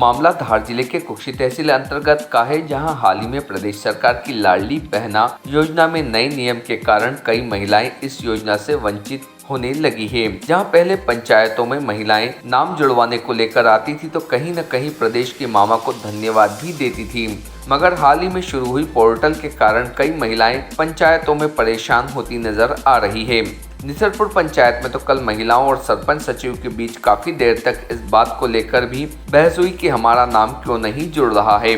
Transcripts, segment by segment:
मामला धार जिले के कुक्षी तहसील अंतर्गत का है, जहां हाल ही में प्रदेश सरकार की लाडली बहना योजना में नए नियम के कारण कई महिलाएं इस योजना से वंचित होने लगी है। जहां पहले पंचायतों में महिलाएं नाम जुड़वाने को लेकर आती थी तो कहीं न कहीं प्रदेश के मामा को धन्यवाद भी देती थी, मगर हाल ही में शुरू हुई पोर्टल के कारण कई महिलाएं पंचायतों में परेशान होती नजर आ रही है। निसरपुर पंचायत में तो कल महिलाओं और सरपंच सचिव के बीच काफी देर तक इस बात को लेकर भी बहस हुई कि हमारा नाम क्यों नहीं जुड़ रहा है।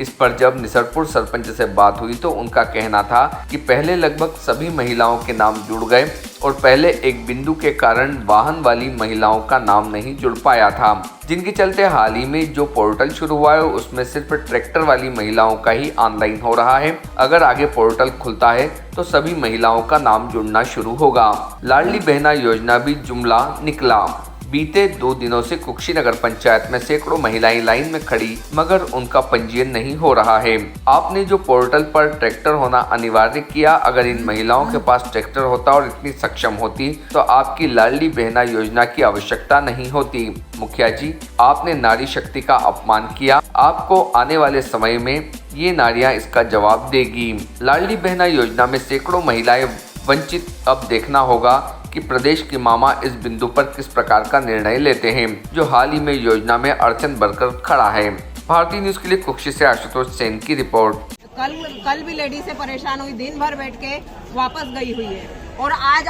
इस पर जब निसरपुर सरपंच से बात हुई तो उनका कहना था कि पहले लगभग सभी महिलाओं के नाम जुड़ गए और पहले एक बिंदु के कारण वाहन वाली महिलाओं का नाम नहीं जुड़ पाया था, जिनके चलते हाल ही में जो पोर्टल शुरू हुआ है उसमें सिर्फ ट्रैक्टर वाली महिलाओं का ही ऑनलाइन हो रहा है। अगर आगे पोर्टल खुलता है तो सभी महिलाओं का नाम जुड़ना शुरू होगा। लाडली बहना योजना भी जुमला निकला। बीते 2 दिनों से कुक्षी नगर पंचायत में सैकड़ों महिलाएं लाइन में खड़ी, मगर उनका पंजीयन नहीं हो रहा है। आपने जो पोर्टल पर ट्रैक्टर होना अनिवार्य किया, अगर इन महिलाओं के पास ट्रैक्टर होता और इतनी सक्षम होती तो आपकी लाडली बहना योजना की आवश्यकता नहीं होती। मुखिया जी, आपने नारी शक्ति का अपमान किया। आपको आने वाले समय में ये नारियां इसका जवाब देगी। लाडली बहना योजना में सैकड़ों महिलाएं वंचित। अब देखना होगा कि प्रदेश के मामा इस बिंदु पर किस प्रकार का निर्णय लेते हैं, जो हाल ही में योजना में अड़चन बनकर खड़ा है। भारतीय न्यूज के लिए कुक्षी से आशुतोष सेन की रिपोर्ट। कल भी लेडी से परेशान हुई, दिन भर बैठ के वापस गई हुई है और आज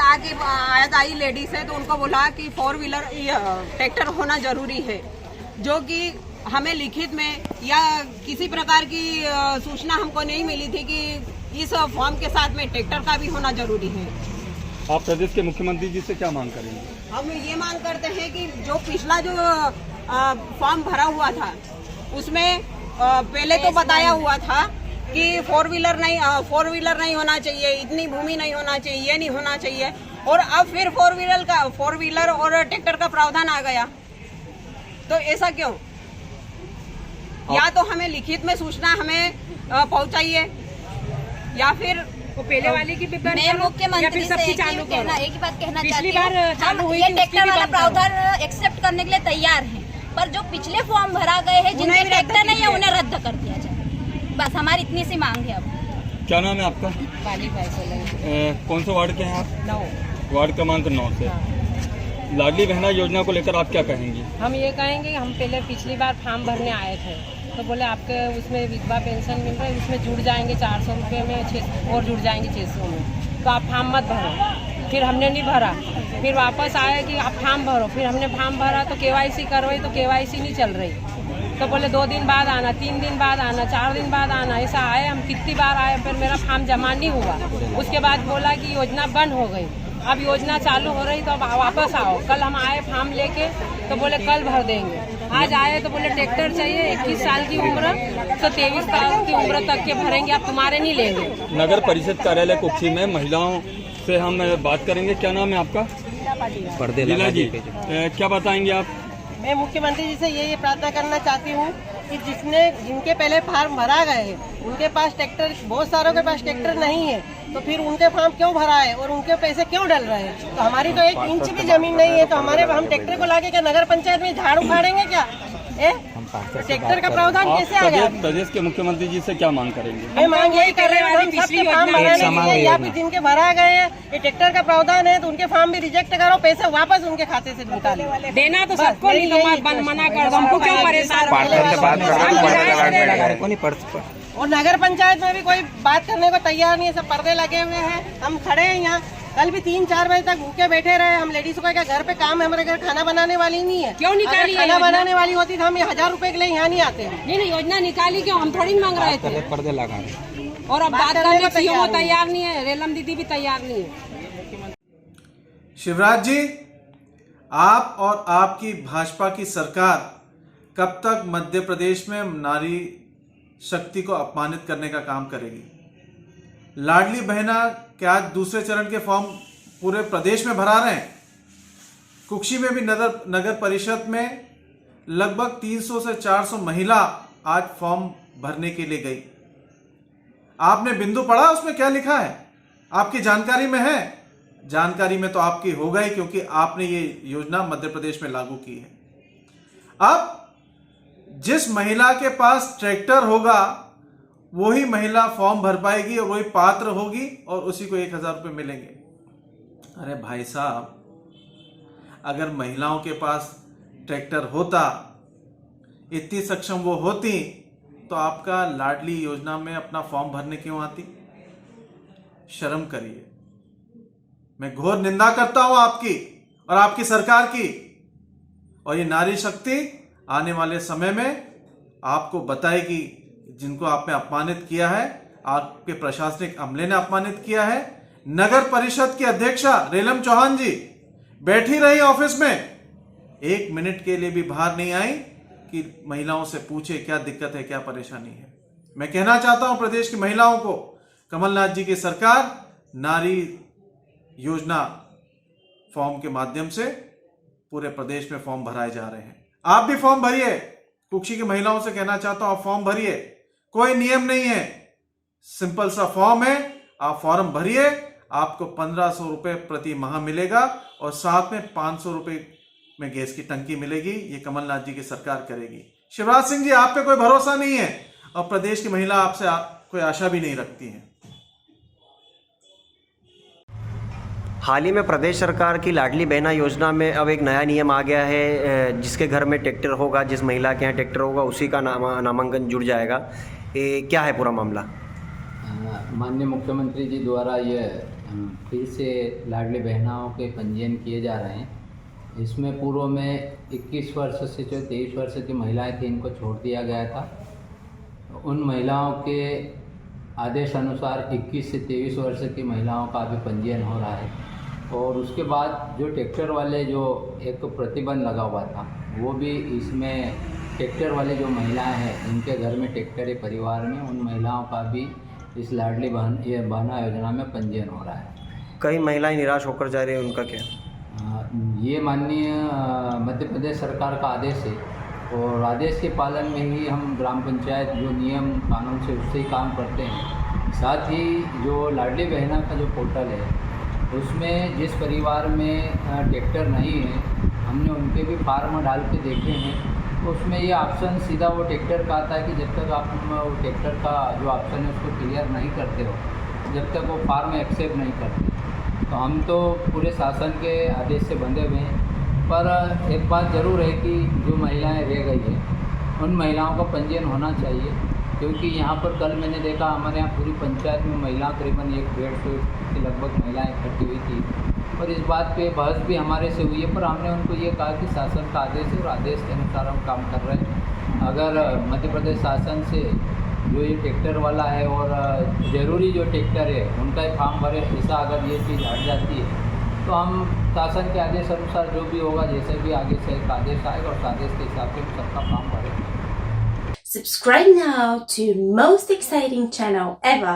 आई लेडी से तो उनको बोला कि 4 व्हीलर ट्रैक्टर होना जरूरी है, जो कि हमें लिखित में या किसी प्रकार की सूचना हमको नहीं मिली थी कि इस फॉर्म के साथ में ट्रैक्टर का भी होना जरूरी है। आप प्रदेश के मुख्यमंत्री जी से क्या मांग करेंगे? हम ये मांग करते हैं कि जो पिछला जो फॉर्म भरा हुआ था उसमें पहले तो बताया हुआ था कि 4 व्हीलर नहीं होना चाहिए, इतनी भूमि नहीं होना चाहिए, ये नहीं होना चाहिए, और अब फिर 4 व्हीलर और ट्रैक्टर का प्रावधान आ गया। तो ऐसा क्यों? या तो हमें लिखित में सूचना हमें पहुंचाइए या फिर पहले वाले की मैं मुख्यमंत्री से एक ही बात कहना चाहती हूँ, हम ये ट्रैक्टर वाला प्रावधान एक्सेप्ट करने के लिए तैयार हैं, पर जो पिछले फॉर्म भरा गए हैं जिनके ट्रैक्टर नहीं है उन्हें रद्द कर दिया जाए। बस हमारी इतनी सी मांग है। अब क्या नाम है आपका? कौन सा वार्ड के हैं आप? 9 वार्ड क्रमांक 9 से। लाडली बहना योजना को लेकर आप क्या कहेंगे? हम ये कहेंगे, हम पहले पिछली बार फॉर्म भरने आए थे तो बोले आपके उसमें विधवा पेंशन मिल रहा है, उसमें जुड़ जाएंगे 400 रुपये में, 6 और जुड़ जाएंगे 600 में, तो आप फॉर्म मत भरो। फिर हमने नहीं भरा, फिर वापस आया कि आप फॉर्म भरो, फिर हमने फॉर्म भरा तो KYC करवाई तो KYC नहीं चल रही, तो बोले 2 दिन बाद आना, 3 दिन बाद आना, 4 दिन बाद आना, ऐसा आए। हम कितनी बार आए, फिर मेरा फॉर्म जमा नहीं हुआ। उसके बाद बोला कि योजना बंद हो गई, अब योजना चालू हो रही तो अब वापस आओ। कल हम आए फॉर्म लेके तो बोले कल भर देंगे। आज आए तो बोले ट्रैक्टर चाहिए, 21 साल की उम्र तो 23 साल की उम्र तक के भरेंगे, आप तुम्हारे नहीं लेंगे। नगर परिषद कार्यालय कुक्षी में महिलाओं से हम बात करेंगे। क्या नाम है आपका? लीला जी, क्या बताएंगे आप? मैं मुख्यमंत्री जी से ये प्रार्थना करना चाहती हूँ कि जिनके पहले फार्म भरा गए हैं उनके पास ट्रैक्टर, बहुत सारों के पास ट्रैक्टर नहीं है, तो फिर उनके फार्म क्यों भरा है और उनके पैसे क्यों डल रहे हैं? तो हमारी तो 1 इंच भी जमीन नहीं है, तो हम ट्रैक्टर को लाके क्या नगर पंचायत में झाड़ उखाड़ेंगे क्या? ट्रैक्टर का प्रावधान कैसे आ गया? प्रदेश के मुख्यमंत्री जी से क्या मांग करेंगे? मैं मांग यही कर रहे हैं, या फिर जिनके भरा गए हैं ये ट्रैक्टर का प्रावधान है तो उनके फॉर्म भी रिजेक्ट करो, पैसे वापस उनके खाते से निकाले। देना तो सबको नहीं, तो मना कर दो, हमको क्यों परेशान? और नगर पंचायत में भी कोई बात करने को तैयार नहीं है, सब पर्दे लगे हुए हैं। हम खड़े हैं यहाँ, कल भी 3-4 बजे तक भूखे बैठे रहे। हम लेडीज को क्या घर पे काम है, हमारे घर खाना बनाने वाली नहीं है। क्यों निकाली? खाना बनाने वाली होती तो हम 1000 रुपए के लिए यहाँ नहीं आते हैं। नहीं, योजना निकाली क्यों? हम थोड़ी मांग रहे थे, पर्दे लगा और अब बात करने को सीएम तैयार नहीं है, रेलम दीदी भी तैयार नहीं है। शिवराज जी, आप और आपकी भाजपा की सरकार कब तक मध्य प्रदेश में नारी शक्ति को अपमानित करने का काम करेगी? लाडली बहना क्या आज दूसरे चरण के फॉर्म पूरे प्रदेश में भरा रहे हैं? कुक्षी में भी नगर परिषद में लगभग 300 से 400 महिला आज फॉर्म भरने के लिए गई। आपने बिंदु पढ़ा उसमें क्या लिखा है? आपकी जानकारी में है? जानकारी में तो आपकी हो गई, क्योंकि आपने ये योजना मध्य प्रदेश में लागू की है। अब जिस महिला के पास ट्रैक्टर होगा वही महिला फॉर्म भर पाएगी और वही पात्र होगी और उसी को 1,000 रुपये मिलेंगे। अरे भाई साहब, अगर महिलाओं के पास ट्रैक्टर होता, इतनी सक्षम वो होती, तो आपका लाडली योजना में अपना फॉर्म भरने क्यों आती? शर्म करिए। मैं घोर निंदा करता हूं आपकी और आपकी सरकार की। और ये नारी शक्ति आने वाले समय में आपको बताएगी, जिनको आपने अपमानित किया है, आपके प्रशासनिक अमले ने अपमानित किया है। नगर परिषद की अध्यक्षा रेलम चौहान जी बैठी रही ऑफिस में, 1 मिनट के लिए भी बाहर नहीं आई कि महिलाओं से पूछे क्या दिक्कत है, क्या परेशानी है। मैं कहना चाहता हूं प्रदेश की महिलाओं को, कमलनाथ जी की सरकार नारी योजना फॉर्म के माध्यम से पूरे प्रदेश में फॉर्म भराए जा रहे हैं। आप भी फॉर्म भरिए। कुक्षी की महिलाओं से कहना चाहता हूं, आप फॉर्म भरिए। कोई नियम नहीं है, सिंपल सा फॉर्म है, आप फॉर्म भरिए। आपको 1,500 रुपये प्रति माह मिलेगा और साथ में 500 रुपये में गैस की टंकी मिलेगी। ये कमलनाथ जी की सरकार करेगी। शिवराज सिंह जी, आप पे कोई भरोसा नहीं है और प्रदेश की महिला आपसे कोई आशा भी नहीं रखती है। हाल ही में प्रदेश सरकार की लाडली बहना योजना में अब एक नया नियम आ गया है, जिसके घर में ट्रैक्टर होगा, जिस महिला के यहाँ ट्रैक्टर होगा उसी का नामांकन जुड़ जाएगा। क्या है पूरा मामला? माननीय मुख्यमंत्री जी द्वारा ये फिर से लाडली बहनाओं के पंजीयन किए जा रहे हैं। इसमें पूर्व में 21 वर्ष से जो 23 वर्ष की महिलाएं थी, इनको छोड़ दिया गया था। उन महिलाओं के आदेश अनुसार 21 से 23 वर्ष की महिलाओं का अभी पंजीयन हो रहा है। और उसके बाद जो ट्रैक्टर वाले जो एक प्रतिबंध लगा हुआ था, वो भी इसमें ट्रैक्टर वाले जो महिलाएं हैं, इनके घर में ट्रैक्टर है परिवार में, उन महिलाओं का भी इस लाडली बहना योजना में पंजीयन हो रहा है। कई महिलाएं निराश होकर जा रही हैं, उनका क्या? ये माननीय मध्य प्रदेश सरकार का आदेश है और आदेश के पालन में ही हम ग्राम पंचायत जो नियम कानून से उससे ही काम करते हैं। साथ ही जो लाडली बहना का जो पोर्टल है, उसमें जिस परिवार में ट्रैक्टर नहीं है, हमने उनके भी फार्म डाल के देखे हैं। तो उसमें ये ऑप्शन सीधा वो ट्रैक्टर का आता है कि जब तक आप वो ट्रैक्टर का जो ऑप्शन है उसको क्लियर नहीं करते हो, जब तक वो फार्म एक्सेप्ट नहीं करते। तो हम तो पूरे शासन के आदेश से बंधे हुए हैं, पर एक बात ज़रूर है कि जो महिलाएं रह गई हैं, उन महिलाओं का पंजीयन होना चाहिए। क्योंकि यहाँ पर कल मैंने देखा, हमारे यहाँ पूरी पंचायत में महिला करीबन 150 के लगभग महिलाएं इकट्ठी हुई थी और इस बात पे बहस भी हमारे से हुई है। पर हमने उनको ये कहा कि शासन का आदेश है और आदेश के अनुसार हम काम कर रहे हैं। अगर मध्य प्रदेश शासन से जो ये ट्रैक्टर वाला है और ज़रूरी जो ट्रैक्टर है उनका ही फॉर्म भरे, ऐसा अगर ये चीज़ हट जाती है तो हम शासन के आदेश अनुसार जो भी होगा, जैसे भी आगे से एक आदेश आएगा उस आदेश के हिसाब से सबका फॉर्म भरेगा। Subscribe now to most exciting channel ever.